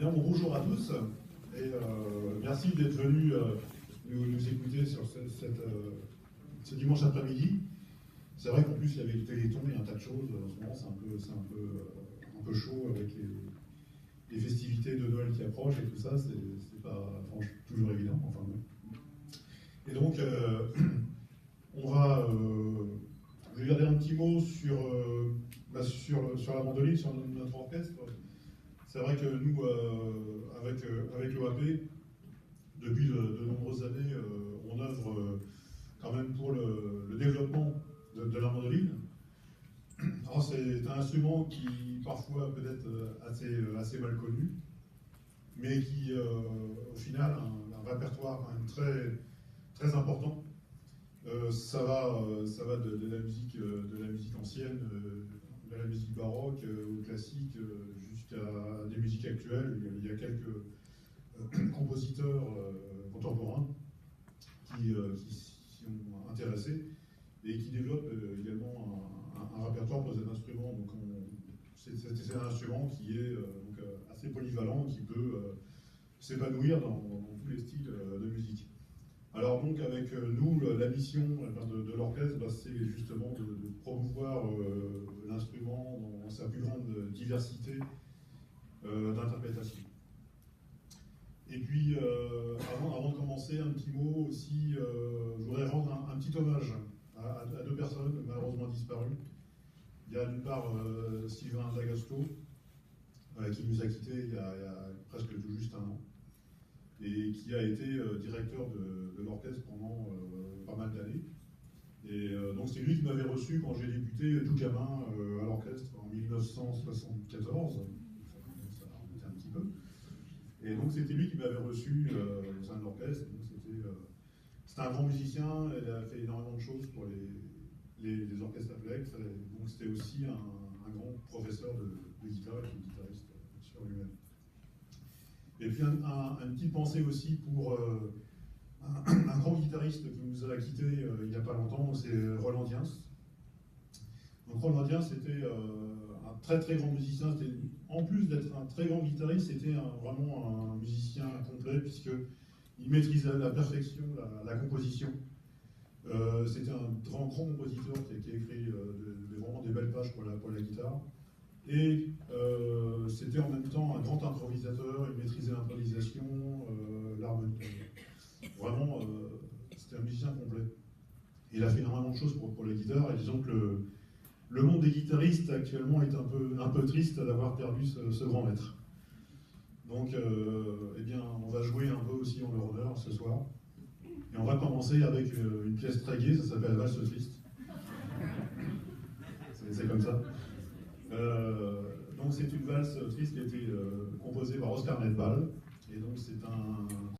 Bien, bon, bonjour à tous et merci d'être venus nous écouter sur ce dimanche après-midi. C'est vrai qu'en plus il y avait le Téléthon et un tas de choses. En ce moment c'est un peu chaud avec les festivités de Noël qui approchent et tout ça. C'est pas toujours évident. Enfin, bon. Et donc je vais garder un petit mot sur la mandoline, sur notre orchestre. C'est vrai que nous, avec l'OAP, depuis de nombreuses années, on œuvre quand même pour le développement de la mandoline. Alors c'est un instrument qui parfois peut être assez mal connu, mais qui au final a un répertoire quand même très important. Ça va de la musique ancienne, de la musique baroque au classique, jusqu'à des musiques actuelles. Il y a quelques compositeurs contemporains qui s'y ont intéressés et qui développent également un répertoire pour cet instrument. Donc c'est un instrument qui est donc, assez polyvalent, qui peut s'épanouir dans tous les styles de musique. Alors donc avec nous, la mission de l'orchestre, c'est justement de promouvoir l'instrument dans sa plus grande diversité d'interprétation. Et puis avant de commencer, un petit mot aussi, je voudrais rendre un petit hommage à deux personnes malheureusement disparues. Il y a d'une part Sylvain D'Agasto, qui nous a quittés il y a presque tout juste un an, et qui a été directeur de l'orchestre pendant pas mal d'années. Et donc c'est lui qui m'avait reçu quand j'ai débuté tout gamin à l'orchestre en 1974. Ça remontait un petit peu. Et donc c'était lui qui m'avait reçu au sein de l'orchestre. C'était un grand musicien, il a fait énormément de choses pour les orchestres Applex. Donc c'était aussi un grand professeur de guitare et guitariste sur lui-même. Et puis une petite pensée aussi pour un grand guitariste qui nous a quittés il n'y a pas longtemps, c'est Roland Diens. Donc Roland Diens était un très grand musicien. En plus d'être un très grand guitariste, c'était vraiment un musicien complet, puisqu'il maîtrisait à la perfection la composition. C'était un grand compositeur qui a écrit vraiment des belles pages pour la guitare. Et c'était en même temps un grand improvisateur, il maîtrisait l'improvisation, l'harmonie. Vraiment, c'était un musicien complet. Il a fait énormément de choses pour les guitares, et disons que le monde des guitaristes actuellement est un peu triste d'avoir perdu ce grand maître. Donc, eh bien, on va jouer un peu aussi en leur honneur ce soir. Et on va commencer avec une pièce très gaie, ça s'appelle Valse triste. C'est comme ça. Donc c'est une valse triste qui a été composée par Oscar Nedbal, et donc c'est un